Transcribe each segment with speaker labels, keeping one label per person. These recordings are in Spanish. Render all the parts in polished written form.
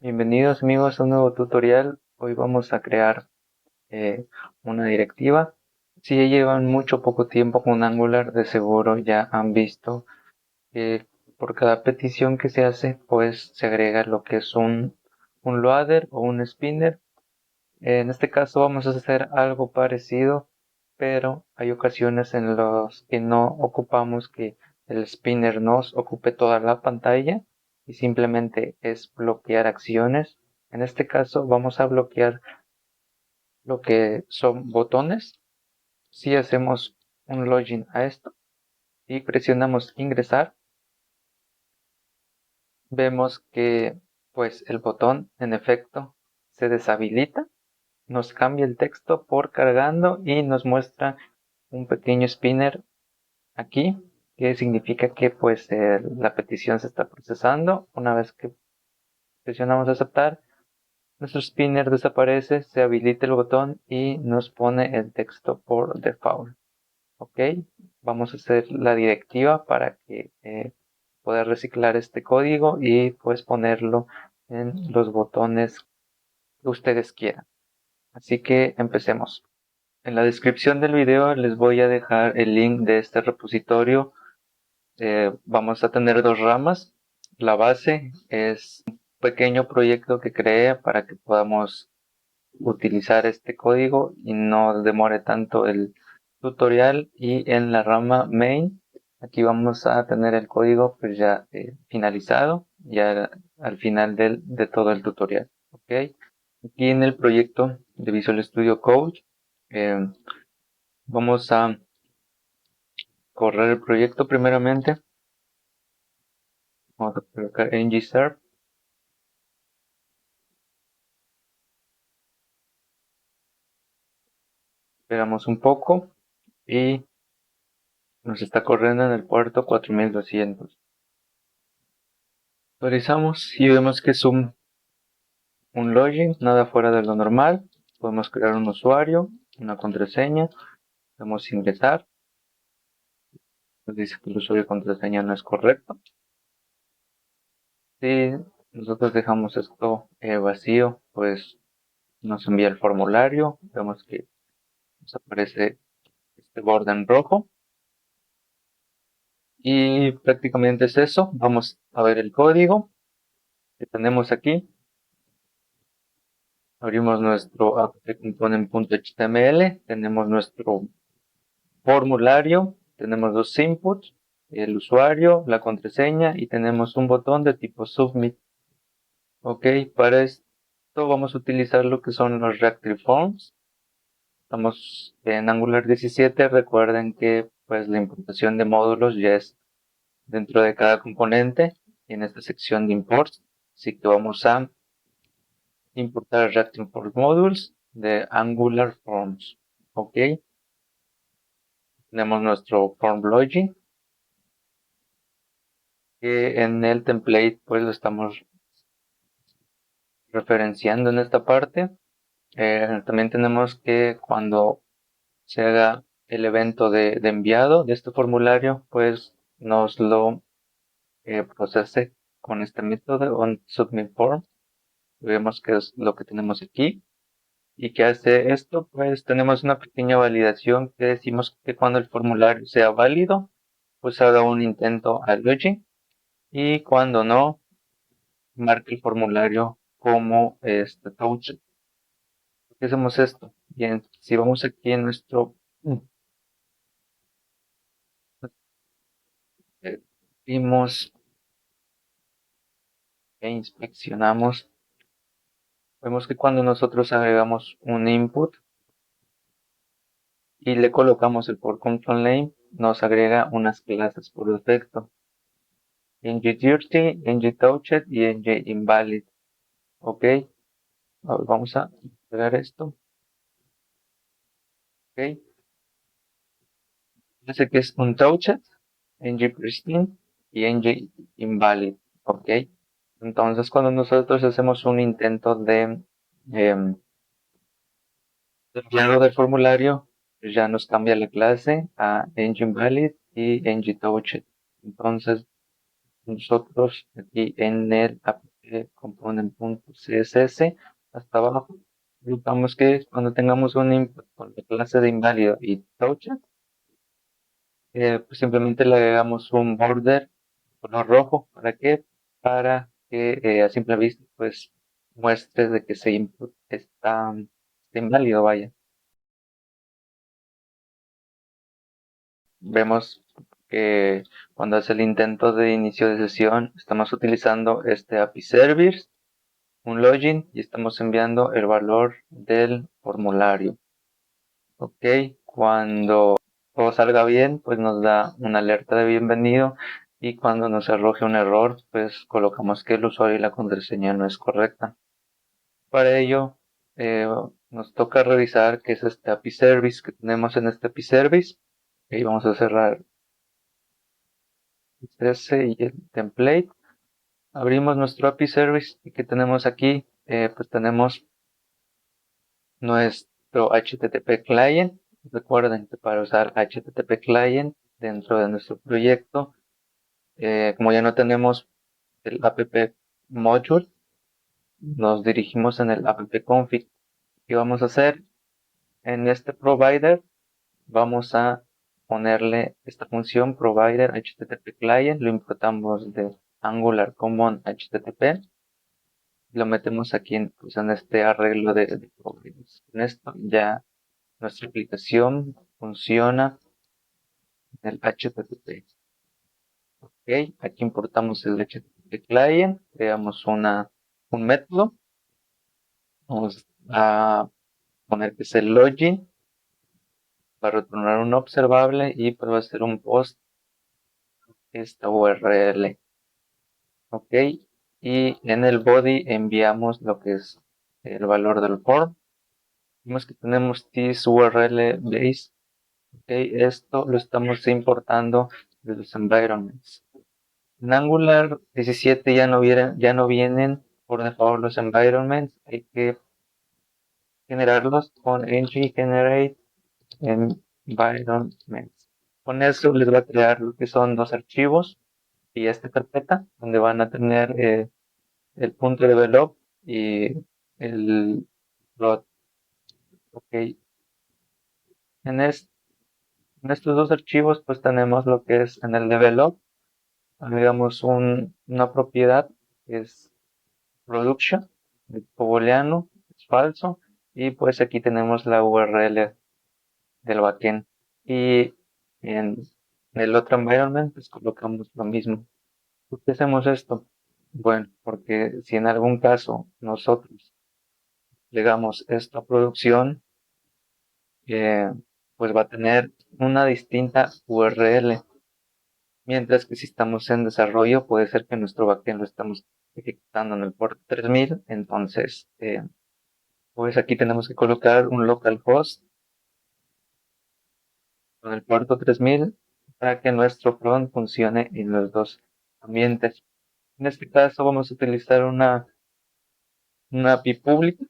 Speaker 1: Bienvenidos amigos a un nuevo tutorial. Hoy vamos a crear eh, una directiva. Si ya llevan mucho o poco tiempo con Angular, de seguro ya han visto que por cada petición que se hace, pues se agrega lo que es un loader o un spinner. En este caso vamos a hacer algo parecido, pero hay ocasiones en las que no ocupamos que el spinner nos ocupe toda la pantalla y simplemente es bloquear acciones. En este caso vamos a bloquear lo que son botones. Si hacemos un login a esto y presionamos ingresar, vemos que pues el botón en efecto se deshabilita, nos cambia el texto por cargando y nos muestra un pequeño spinner aquí, que significa que pues la petición se está procesando. Una vez que presionamos aceptar, nuestro spinner desaparece, se habilita el botón y nos pone el texto por default. Ok, vamos a hacer la directiva para que pueda reciclar este código y pues ponerlo en los botones que ustedes quieran. Así que empecemos. En la descripción del video les voy a dejar el link de este repositorio. Vamos a tener dos ramas. La base es un pequeño proyecto que creé para que podamos utilizar este código y no demore tanto el tutorial. Y en la rama main, aquí vamos a tener el código pues ya finalizado, ya al final de todo el tutorial. Ok, aquí en el proyecto de Visual Studio Code, eh, vamos a correr el proyecto primeramente. Vamos a colocar ngServe. Esperamos un poco y nos está corriendo en el puerto 4200. Actualizamos y vemos que es un login, nada fuera de lo normal. Podemos crear un usuario, una contraseña, podemos ingresar. Nos dice que el usuario y contraseña no es correcto. Si nosotros dejamos esto vacío, pues nos envía el formulario. Vemos que nos aparece este borde en rojo. Y prácticamente es eso. Vamos a ver el código que tenemos aquí. Abrimos nuestro app.component.html, tenemos nuestro formulario, tenemos dos inputs, el usuario, la contraseña y tenemos un botón de tipo submit. Ok, para esto vamos a utilizar lo que son los Reactive Forms. Estamos en Angular 17, recuerden que pues la importación de módulos ya es dentro de cada componente en esta sección de imports, así que vamos a importar Reactive Forms Modules de Angular Forms. Ok, tenemos nuestro form login, que en el template pues lo estamos referenciando en esta parte. También tenemos que cuando se haga el evento de enviado de este formulario, pues nos lo procese con este método onSubmitForm. Vemos que es lo que tenemos aquí. ¿Y qué hace esto? Pues tenemos una pequeña validación que decimos que cuando el formulario sea válido, pues haga un intento al login, y cuando no, marque el formulario como touch. ¿Por qué hacemos esto? Bien, si vamos aquí en nuestro vimos e inspeccionamos, vemos que cuando nosotros agregamos un input y le colocamos el por control name, nos agrega unas clases por defecto: ngDirty, ngTouched y ngInvalid. Ok, vamos a pegar esto. Ok, dice que es un touched, ngPristine y ngInvalid. Ok, entonces cuando nosotros hacemos un intento de enviado del formulario, ya nos cambia la clase a ngInvalid y ngTouched. Entonces nosotros aquí en el que component.css hasta abajo. Digamos que cuando tengamos un input con la clase de inválido y touch, pues simplemente le agregamos un border color rojo. ¿Para qué? Para que a simple vista pues muestre de que ese input está inválido, vaya. Vemos que cuando hace el intento de inicio de sesión estamos utilizando este API Service, un login, y estamos enviando el valor del formulario. Ok, cuando todo salga bien, pues nos da una alerta de bienvenido, y cuando nos arroje un error, pues colocamos que el usuario y la contraseña no es correcta. Para ello, eh, nos toca revisar qué es este API Service que tenemos en este API Service. Y vamos a cerrar ese y el template. Abrimos nuestro API Service y que tenemos aquí, pues tenemos nuestro HTTP client. Recuerden que para usar HTTP client dentro de nuestro proyecto, como ya no tenemos el app module, nos dirigimos en el app config. ¿Qué vamos a hacer? En este provider vamos a ponerle esta función provider HTTP client, lo importamos de Angular Common HTTP, lo metemos aquí pues, en este arreglo de providers. Con esto ya nuestra aplicación funciona en el HTTP. Ok, aquí importamos el HTTP client, creamos un método, vamos a poner que es el login para retornar un observable y pues va a ser un post esta URL. Ok, y en el body enviamos lo que es el valor del form. Vemos que tenemos this URL base. Ok, esto lo estamos importando de los environments. En Angular 17 ya no vienen por default los environments. Hay que generarlos con ng generate environments. Con eso les va a crear lo que son dos archivos y esta carpeta donde van a tener el punto develop y el plot. Ok, en, en estos dos archivos pues tenemos lo que es en el develop, agregamos una propiedad que es production, de tipo booleano, es falso, y pues aquí tenemos la URL del backend. Y en el otro environment pues colocamos lo mismo. ¿Por qué hacemos esto? Bueno, porque si en algún caso nosotros legamos esta producción, eh, pues va a tener una distinta URL. Mientras que si estamos en desarrollo, puede ser que nuestro backend lo estamos ejecutando en el puerto 3000. Entonces, pues aquí tenemos que colocar un localhost con el puerto 3000 para que nuestro front funcione en los dos ambientes. En este caso vamos a utilizar una API pública.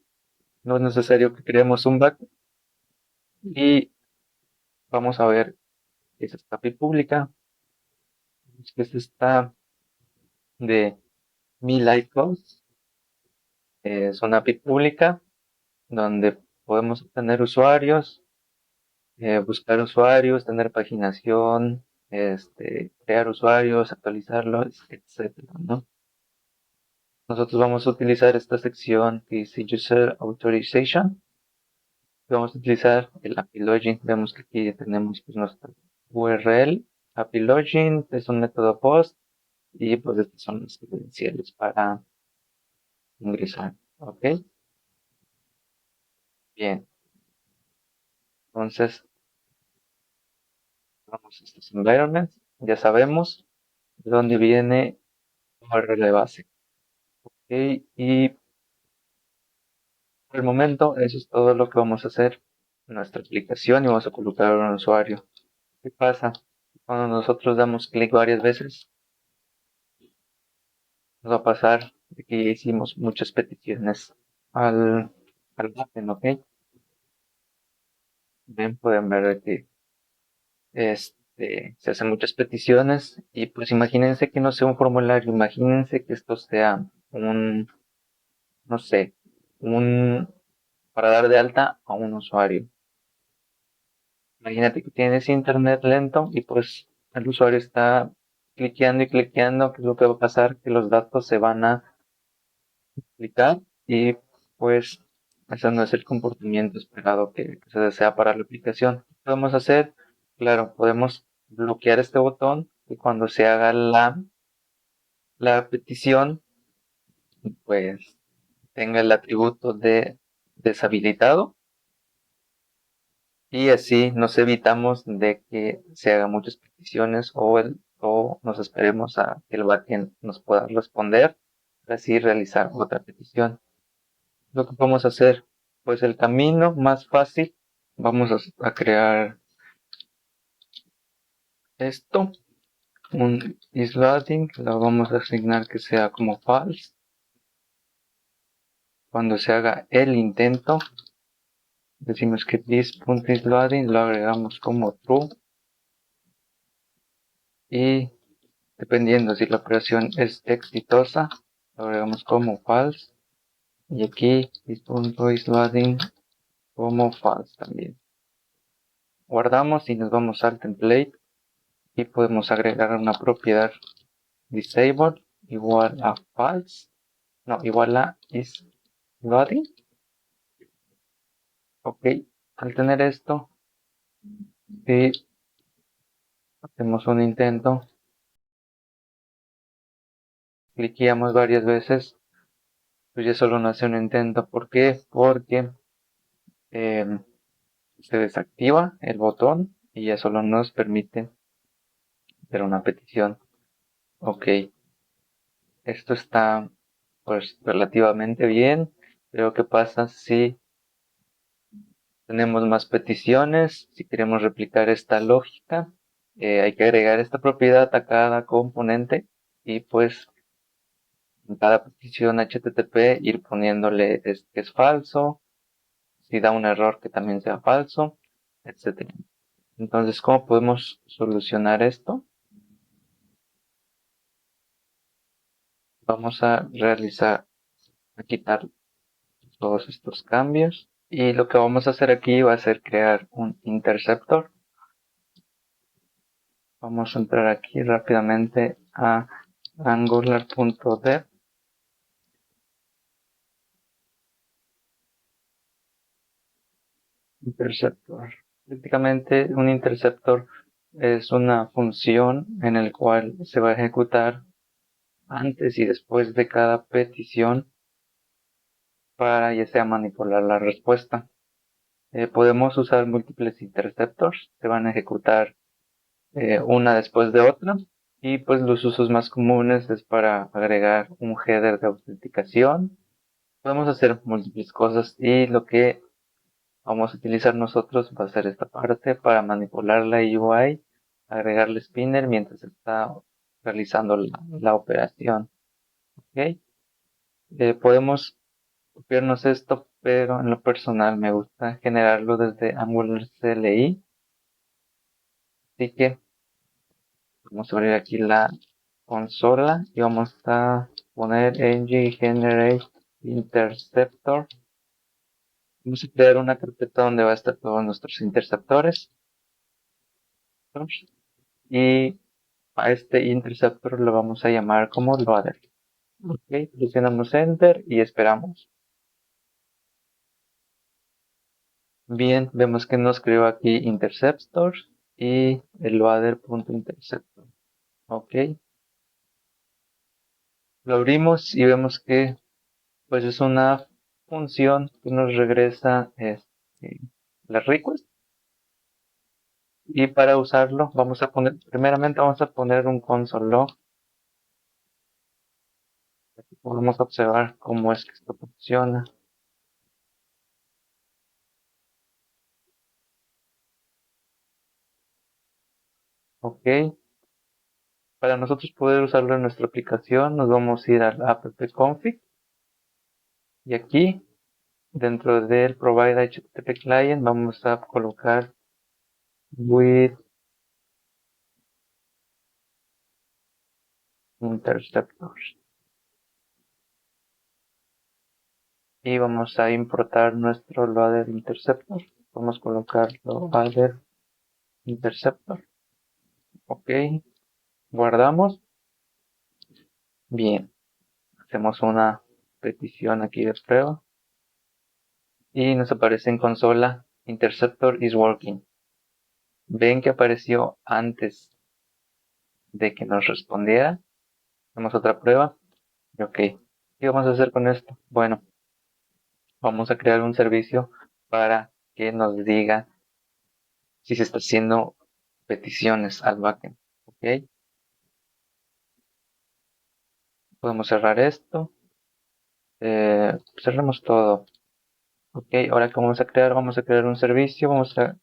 Speaker 1: No es necesario que creemos un backend. Y vamos a ver qué es esta API pública. Es esta de MiLifeCode. Es una API pública donde podemos obtener usuarios, buscar usuarios, tener paginación, crear usuarios, actualizarlos, etcétera, ¿no? Nosotros vamos a utilizar esta sección que dice User Authorization. Vamos a utilizar el API Login. Vemos que aquí tenemos pues, nuestra URL. API Login es un método post y pues estas son las credenciales para ingresar. ¿Ok? Bien. Entonces, vamos a estos environments. Ya sabemos de dónde viene URL base. Ok, y por el momento eso es todo lo que vamos a hacer en nuestra aplicación y vamos a colocar un usuario. ¿Qué pasa? Cuando nosotros damos clic varias veces, nos va a pasar de que ya hicimos muchas peticiones al backend, ¿ok? Ven, pueden ver que se hacen muchas peticiones y pues imagínense que no sea un formulario, imagínense que esto sea no sé, para dar de alta a un usuario. Imagínate que tienes internet lento y pues el usuario está cliqueando y cliqueando, ¿qué es lo que va a pasar? Que los datos se van a duplicar y pues ese no es el comportamiento esperado que se desea para la aplicación. ¿Qué podemos hacer? Claro, podemos bloquear este botón y cuando se haga la petición, pues tenga el atributo de deshabilitado y así nos evitamos de que se hagan muchas peticiones o nos esperemos a que el backend nos pueda responder para así realizar otra petición. Lo que podemos hacer, pues el camino más fácil, vamos a crear esto, un isloading, lo vamos a asignar que sea como false. Cuando se haga el intento, decimos que this.isLoading lo agregamos como true y dependiendo si la operación es exitosa, lo agregamos como false y aquí this.isLoading como false también. Guardamos y nos vamos al template y podemos agregar una propiedad disable igual a false, no, igual a isLoading. Ok, al tener esto, si hacemos un intento, cliqueamos varias veces, pues ya solo no hace un intento. ¿Por qué? Porque se desactiva el botón y ya solo nos permite hacer una petición. Ok, esto está pues relativamente bien. Pero ¿qué pasa si tenemos más peticiones? Si queremos replicar esta lógica, hay que agregar esta propiedad a cada componente y pues en cada petición HTTP ir poniéndole que es falso, si da un error que también sea falso, etcétera. Entonces, ¿cómo podemos solucionar esto? Vamos a quitar todos estos cambios. Y lo que vamos a hacer aquí va a ser crear un interceptor. Vamos a entrar aquí rápidamente a angular.dev. Interceptor. Prácticamente un interceptor es una función en el cual se va a ejecutar antes y después de cada petición para ya sea manipular la respuesta. Podemos usar múltiples interceptors, se van a ejecutar una después de otra y pues los usos más comunes es para agregar un header de autenticación. Podemos hacer múltiples cosas y lo que vamos a utilizar nosotros va a ser esta parte para manipular la UI, agregarle spinner mientras está realizando la operación. ¿Okay? Podemos copiarnos esto, pero en lo personal me gusta generarlo desde Angular CLI. Así que vamos a abrir aquí la consola y vamos a poner ng generate interceptor. Vamos a crear una carpeta donde va a estar todos nuestros interceptores. Y a este interceptor lo vamos a llamar como loader. Ok, presionamos enter y esperamos. Bien, vemos que nos creó aquí interceptor y el loader.interceptor. Ok, lo abrimos y vemos que pues es una función que nos regresa la request. Y para usarlo vamos a poner, primeramente vamos a poner un console log. Aquí podemos observar cómo es que esto funciona. Ok, para nosotros poder usarlo en nuestra aplicación nos vamos a ir al app-config y aquí dentro del provide HTTP client vamos a colocar with interceptors. y vamos a importar nuestro loader interceptor. Vamos a colocar loader interceptor. Ok, guardamos. Bien, hacemos una petición aquí de prueba y nos aparece en consola interceptor is working. Ven que apareció antes de que nos respondiera. Hacemos otra prueba. Y ok, ¿qué vamos a hacer con esto? Bueno, vamos a crear un servicio para que nos diga si se está haciendo peticiones al backend. Ok, podemos cerrar esto. Cerramos todo. Ok, ahora que vamos a crear, un servicio. Vamos a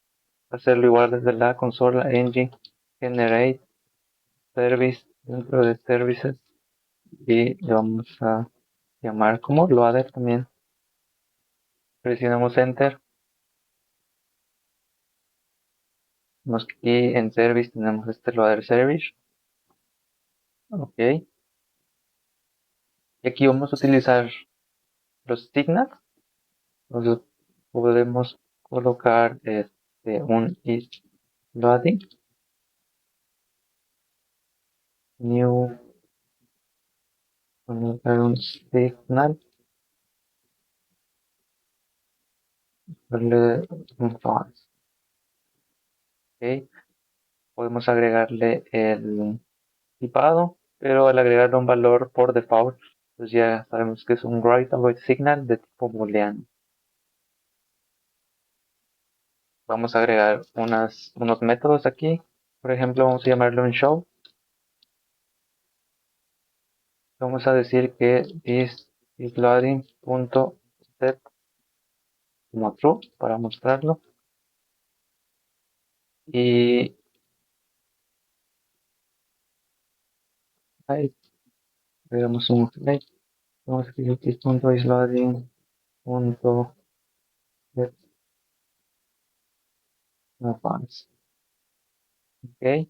Speaker 1: hacerlo igual desde la consola engine generate service dentro de services y le vamos a llamar como loader también. Presionamos enter. Aquí en service tenemos este loader service. Ok, y aquí vamos a utilizar los signals. Entonces podemos colocar un is loading new, colocar un signal, darle un false. Ok, podemos agregarle el tipado, pero al agregarle un valor por default, pues ya sabemos que es un write signal de tipo booleano. Vamos a agregar unos métodos aquí. Por ejemplo, vamos a llamarlo un show. Vamos a decir que is loading.set como true para mostrarlo. Y ahí agregamos un flag. Vamos a escribir que is loading.set no false. Ok.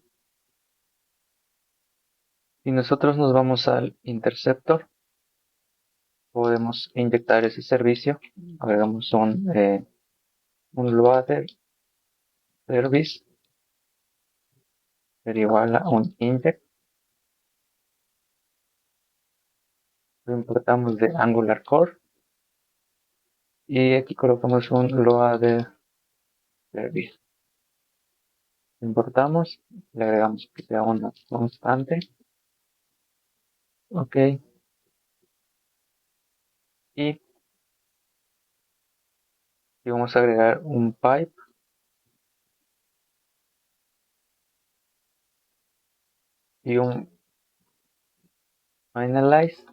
Speaker 1: Si nosotros nos vamos al interceptor, podemos inyectar ese servicio. Agregamos un loader service, sería igual a un inject. Lo importamos de Angular Core y aquí colocamos un loader service. Lo importamos, le agregamos que sea una constante. Ok. Y vamos a agregar un pipe y un finalize.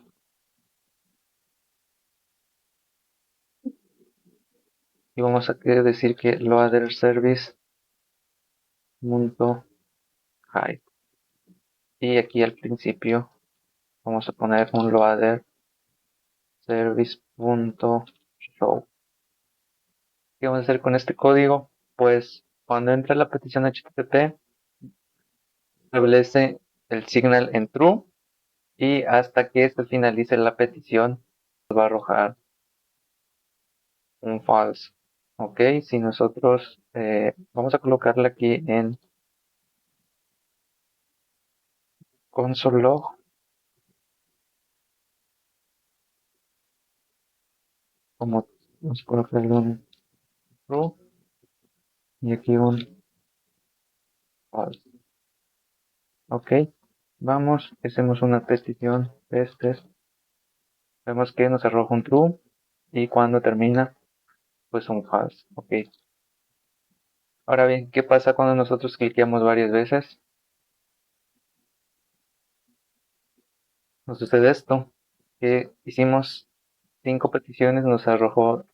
Speaker 1: Y vamos a decir que loader service punto hide. Y aquí al principio vamos a poner un loader service punto show. ¿Qué vamos a hacer con este código? Pues cuando entra la petición HTTP, establece el signal en true y hasta que se finalice la petición nos va a arrojar un false. Ok, si nosotros vamos a colocarla aquí en console log, como vamos a colocarle un true y aquí un false. Ok, vamos, hacemos una petición test. Vemos que nos arroja un true y cuando termina, pues un false. Ok, ahora bien, ¿qué pasa cuando nosotros cliqueamos varias veces? Nos sucede esto, que hicimos 5 peticiones, nos arrojó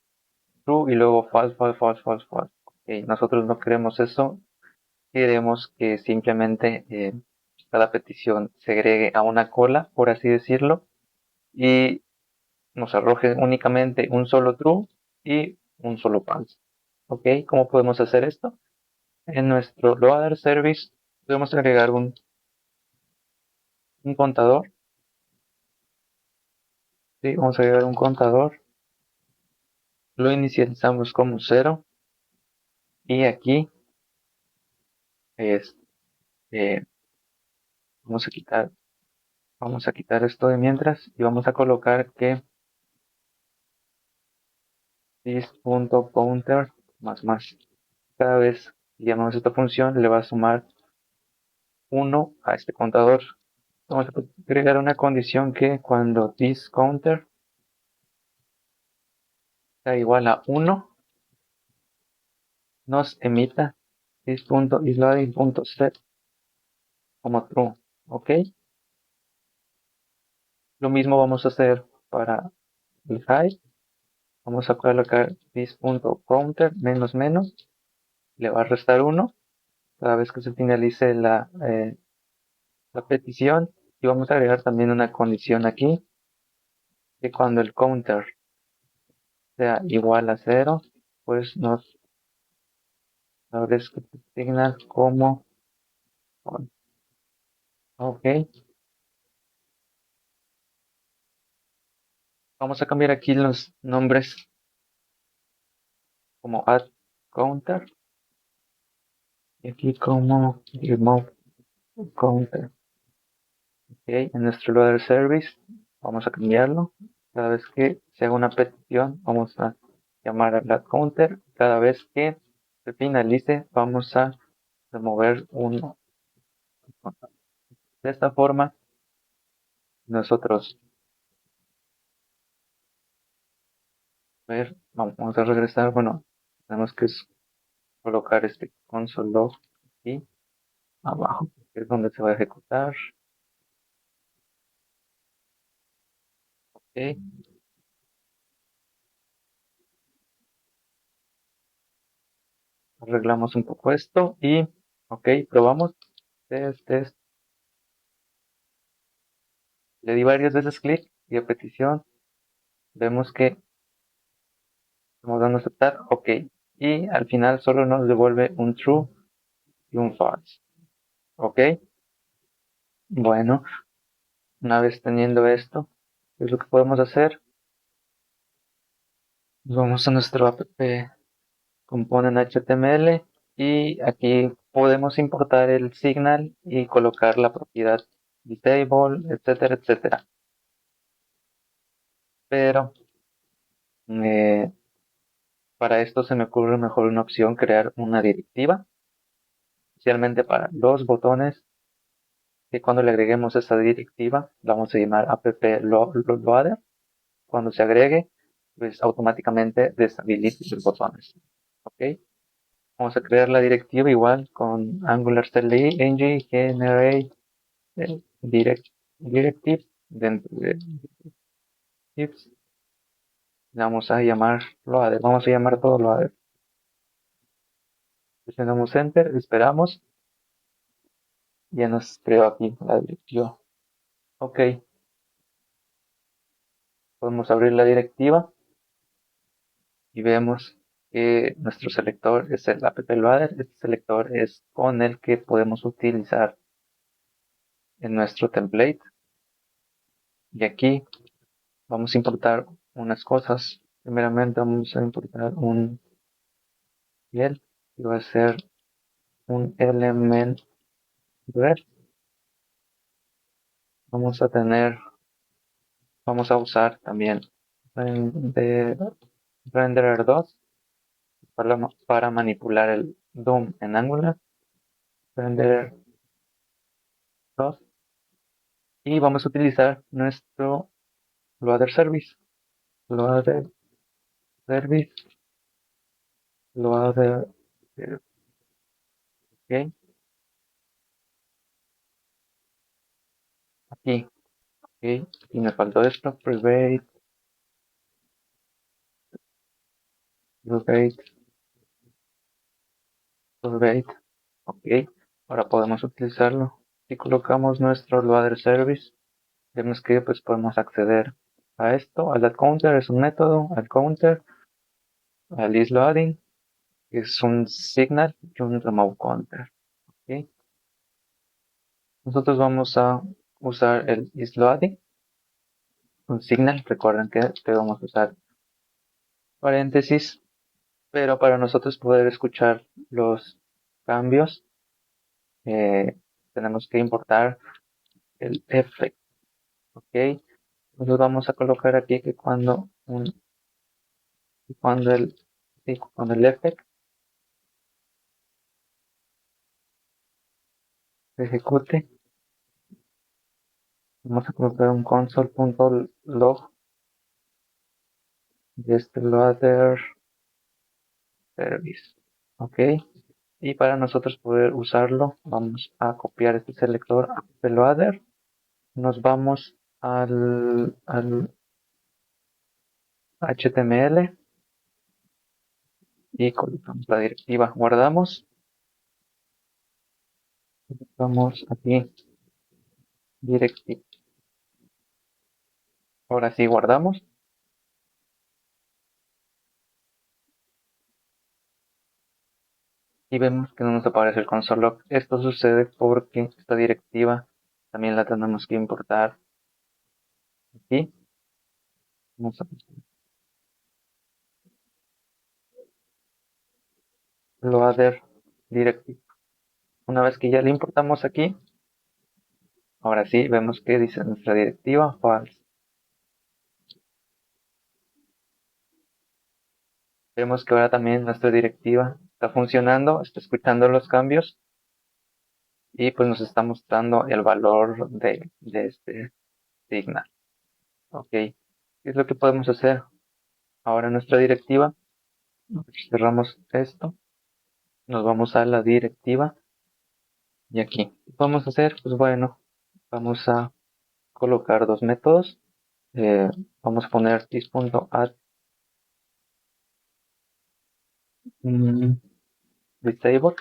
Speaker 1: true y luego false, false, false, false, false. Ok, nosotros no queremos eso, queremos que simplemente cada petición se agregue a una cola, por así decirlo, y nos arroje únicamente un solo true y un solo false. Ok, ¿cómo podemos hacer esto? En nuestro loader service podemos agregar un contador. Sí, vamos a agregar un contador lo inicializamos como 0 y aquí es, vamos a quitar esto de mientras y vamos a colocar que this.counter más. Cada vez que llamamos esta función le va a sumar 1 a este contador. Vamos a agregar una condición que cuando thisCounter sea igual a 1 nos emita this.isLoading.set como true. ¿Ok? Lo mismo vamos a hacer para el high. Vamos a colocar this.counter menos, le va a restar 1 cada vez que se finalice la petición. Y vamos a agregar también una condición aquí, que cuando el counter sea igual a 0, pues nos establezca signal como on. Ok, vamos a cambiar aquí los nombres como add counter y aquí como remove counter. Ok, en nuestro loader service vamos a cambiarlo. Cada vez que se haga una petición vamos a llamar al add counter. Cada vez que se finalice vamos a remover uno. De esta forma nosotros vamos a regresar. Bueno, tenemos que colocar este console log aquí abajo, que es donde se va a ejecutar. Ok, arreglamos un poco esto y ok, probamos. Test. Le di varias veces clic y a petición vemos que estamos dando a aceptar. Ok, y al final solo nos devuelve un true y un false. Ok, bueno, una vez teniendo esto, ¿qué es lo que podemos hacer? Nos vamos a nuestro app component HTML y aquí podemos importar el signal y colocar la propiedad disable, etcétera, etcétera. Pero para esto se me ocurre mejor una opción, crear una directiva, especialmente para los botones, que cuando le agreguemos esa directiva, la vamos a llamar app-loader. Cuando se agregue, pues automáticamente deshabilite los botones. ¿Ok? Vamos a crear la directiva igual con Angular CLI, ng, generate, directive, dentro de tips. Vamos a llamar loader, vamos a llamar todo loader. Presionamos enter, esperamos. Ya nos creó aquí la directiva. Ok, podemos abrir la directiva y vemos que nuestro selector es el app-loader. Este selector es con el que podemos utilizar en nuestro template. Y aquí vamos a importar unas cosas. Primeramente vamos a importar un fiel que va a ser un element red. Vamos a usar también renderer 2 para manipular el DOM en Angular. Renderer 2 y vamos a utilizar nuestro loader service. Loader service, loader, ok, aquí, ok, y me faltó esto, private, private, private, ok, ahora podemos utilizarlo. Si colocamos nuestro loader service, vemos que pues podemos acceder a esto. Al counter es un método, al counter, al isLoading, que es un signal y un remove counter. ¿Ok? Nosotros vamos a usar el isLoading, un signal. Recuerden que vamos a usar paréntesis, pero para nosotros poder escuchar los cambios, eh, tenemos que importar el effect, ¿ok? Entonces vamos a colocar aquí que cuando el effect se ejecute, vamos a colocar un console.log de este loader service, ¿ok? Y para nosotros poder usarlo, vamos a copiar este selector de loader, nos vamos al HTML y colocamos la directiva, guardamos, vamos aquí, directiva, ahora sí guardamos y vemos que no nos aparece el console log. Esto sucede porque esta directiva también la tenemos que importar aquí. Vamos a loader directive. Una vez que ya la importamos aquí, ahora sí vemos que dice nuestra directiva false. Vemos que ahora también nuestra directiva está funcionando, está escuchando los cambios y pues nos está mostrando el valor de este signal. Ok, ¿qué es lo que podemos hacer? Ahora en nuestra directiva, cerramos esto, nos vamos a la directiva y aquí. ¿Qué podemos hacer? Pues bueno, vamos a colocar dos métodos. Eh, Vamos a poner this.add disable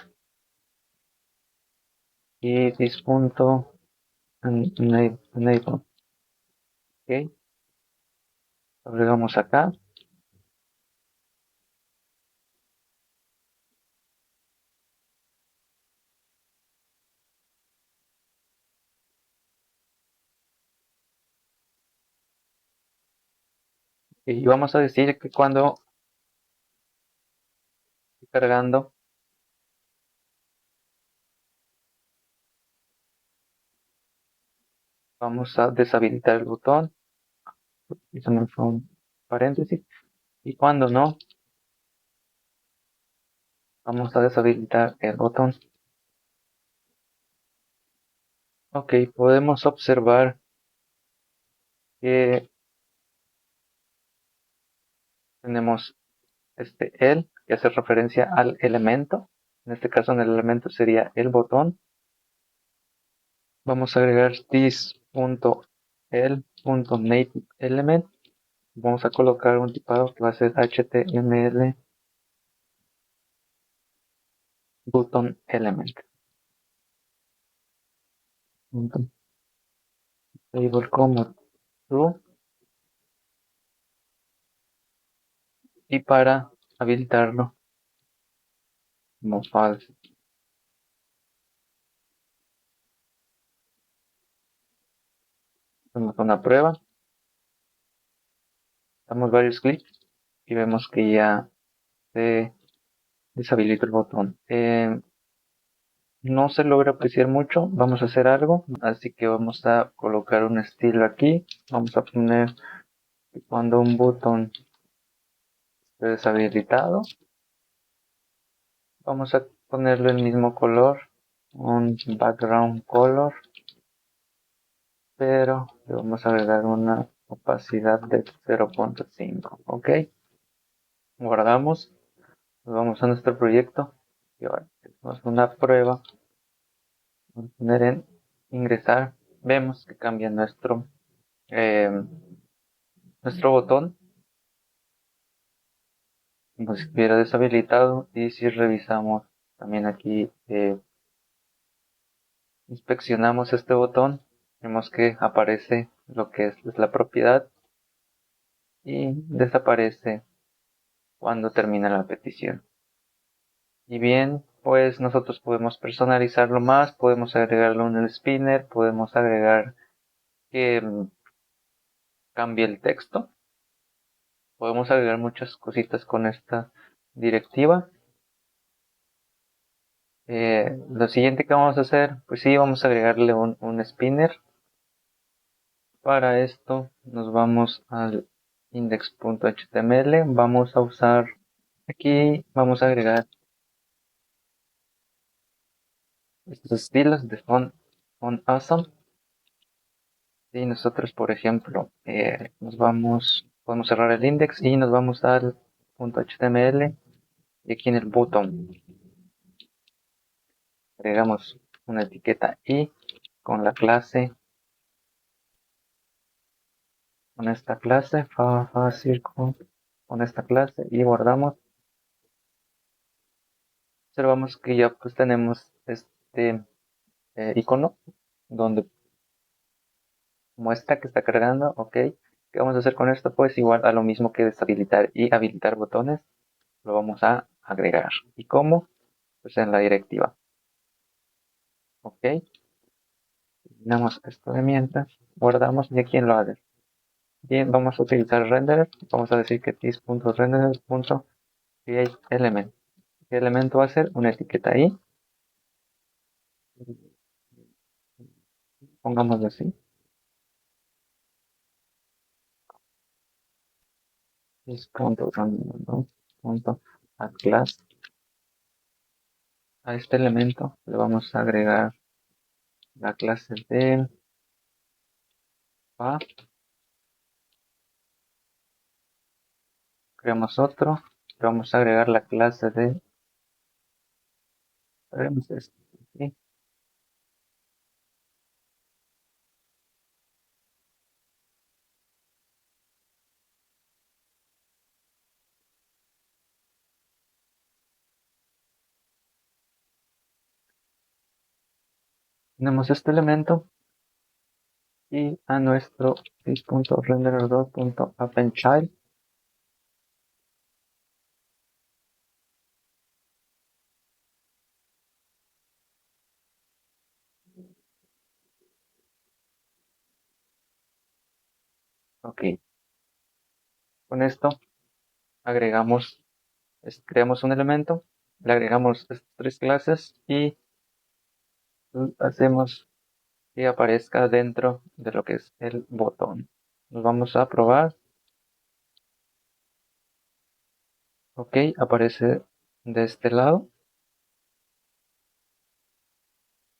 Speaker 1: y this.enable. Ok, agregamos acá. Y vamos a decir que cuando esté cargando, vamos a deshabilitar el botón. Y se me fue un paréntesis. Y cuando no, vamos a deshabilitar el botón. Ok, podemos observar que tenemos este el, que hace referencia al elemento. En este caso, en el elemento sería el botón. Vamos a agregar this.el.nativeElement. Vamos a colocar un tipado que va a ser HTML button element. Table como true. Y para habilitarlo como false. Hacemos una prueba. Damos varios clics y vemos que ya se deshabilita el botón. No se logra apreciar mucho. Vamos a hacer algo. Así que vamos a colocar un estilo aquí. Vamos a poner que cuando un botón esté deshabilitado, vamos a ponerle el mismo color, un background color, pero le vamos a agregar una opacidad de 0.5. Ok, guardamos, nos vamos a nuestro proyecto y ahora hacemos una prueba. Vamos a poner en ingresar, vemos que cambia nuestro botón como si estuviera deshabilitado. Y si revisamos también aquí, inspeccionamos este botón, vemos que aparece lo que es la propiedad y desaparece cuando termina la petición. Y bien, pues nosotros podemos personalizarlo más, podemos agregarlo en el spinner, podemos agregar que cambie el texto, podemos agregar muchas cositas con esta directiva. Lo siguiente que vamos a hacer, pues sí, vamos a agregarle un spinner. Para esto nos vamos al index.html, vamos a usar aquí, vamos a agregar estos estilos de font awesome. Y nosotros, por ejemplo, podemos cerrar el index y nos vamos al .html y aquí en el botón agregamos una etiqueta y con la clase, con esta clase, circle, con esta clase y guardamos. Observamos que ya pues tenemos este icono donde muestra que está cargando. Ok, ¿qué vamos a hacer con esto? Pues igual a lo mismo que deshabilitar y habilitar botones, lo vamos a agregar. ¿Y cómo? Pues en la directiva. Ok, eliminamos esto de mientras, guardamos y aquí en loader. Bien, vamos a utilizar renderer, vamos a decir que this.renderer.createElement. ¿Qué elemento va a ser? Una etiqueta ahí, pongámoslo así. This.renderer.addClass. A este elemento le vamos a agregar la clase de va, creamos otro, le vamos a agregar la clase de, haremos esto, ¿sí? Tenemos este elemento y a nuestro this.renderer2.appendChild ok, con esto agregamos, creamos un elemento, le agregamos estas tres clases y hacemos que aparezca dentro de lo que es el botón. Nos vamos a probar. Ok, aparece de este lado.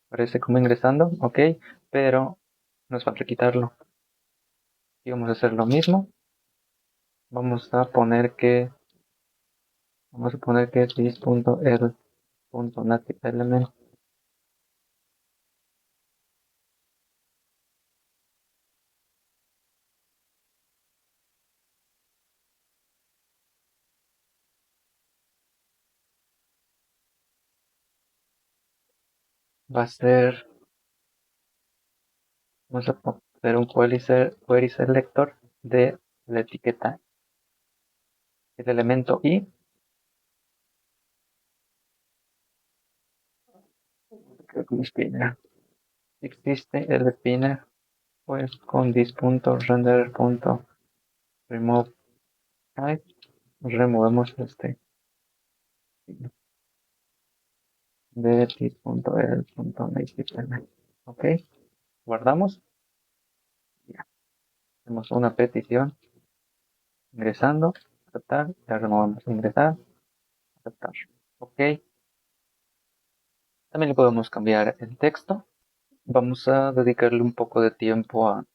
Speaker 1: Aparece como ingresando. Ok, pero nos falta quitarlo. Y vamos a hacer lo mismo. Vamos a poner que this.l.nativeElement va a ser, vamos a hacer un query selector de la etiqueta, el elemento i, que como spinner. Si existe el spinner, pues con this.render.remove type removemos este de this.l.nativeElement. Ok, guardamos. Ya, hacemos una petición ingresando, aceptar, ya removemos ingresar, aceptar. Ok, también le podemos cambiar el texto. Vamos a dedicarle un poco de tiempo a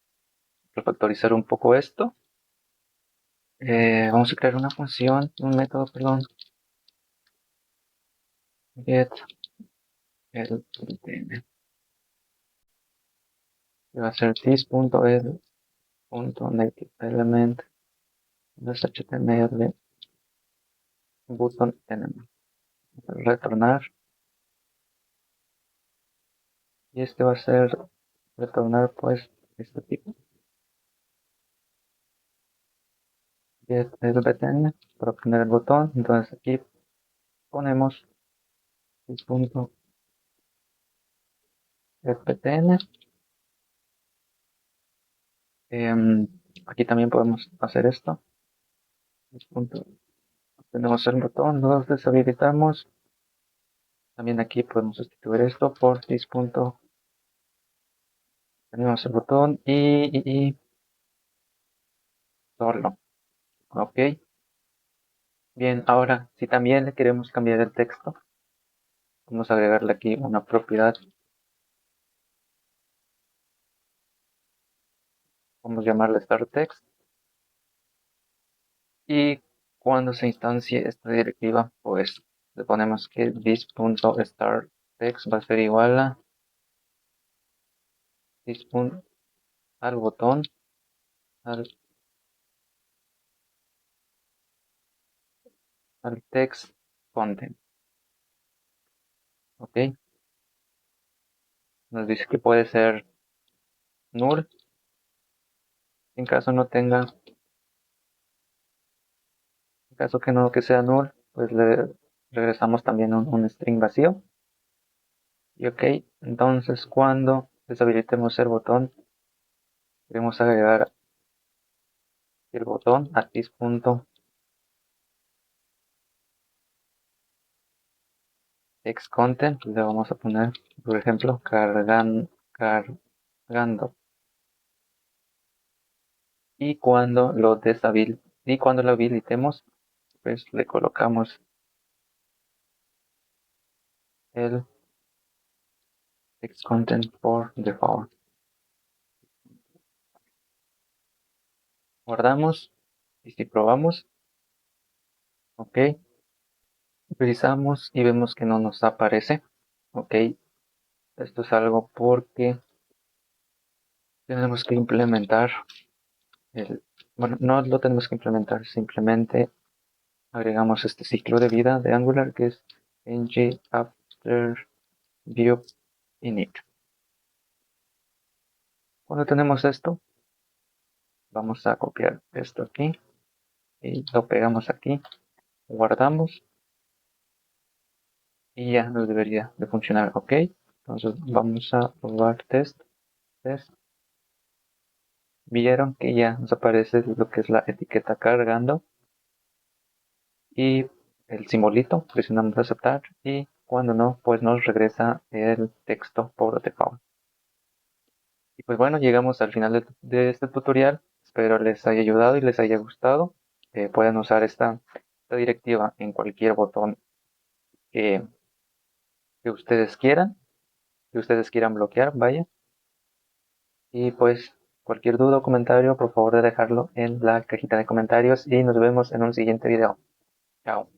Speaker 1: refactorizar un poco esto. Vamos a crear una función, un método, perdón, get el que va a ser this.l.nativeElement html button element. Retornar y este va a ser retornar pues este tipo get el btn para obtener el botón. Entonces aquí ponemos this.btn. Aquí también podemos hacer esto, Tenemos el botón, lo deshabilitamos. También aquí podemos sustituir esto por this. Tenemos el botón y solo. Ok. Bien, ahora si también le queremos cambiar el texto, vamos a agregarle aquí una propiedad. Vamos a llamarle start text. Y cuando se instancie esta directiva, pues le ponemos que this.startText va a ser igual a this. Al botón, al text content. Ok. Nos dice que puede ser null. En caso no tenga, en caso que no que sea null, pues le regresamos también un string vacío. Y ok, entonces cuando deshabilitemos el botón, queremos agregar el botón a this.textContent. Le vamos a poner, por ejemplo, cargando. Y cuando lo habilitemos, pues le colocamos el text content por default. Guardamos y si probamos, ok, utilizamos y vemos que no nos aparece. Ok, esto es algo porque tenemos que implementar bueno, no lo tenemos que implementar, simplemente agregamos este ciclo de vida de Angular que es ng after view init. Cuando tenemos esto, vamos a copiar esto aquí y lo pegamos aquí, guardamos y ya nos debería de funcionar. Ok, entonces vamos a probar test. Vieron que ya nos aparece lo que es la etiqueta cargando y el simbolito, presionamos aceptar y cuando no, pues nos regresa el texto por default. Y pues bueno, llegamos al final de este tutorial. Espero les haya ayudado y les haya gustado. Pueden usar esta directiva en cualquier botón que, que ustedes quieran, que ustedes quieran bloquear, vaya. Y pues cualquier duda o comentario, por favor de dejarlo en la cajita de comentarios y nos vemos en un siguiente video. Chao.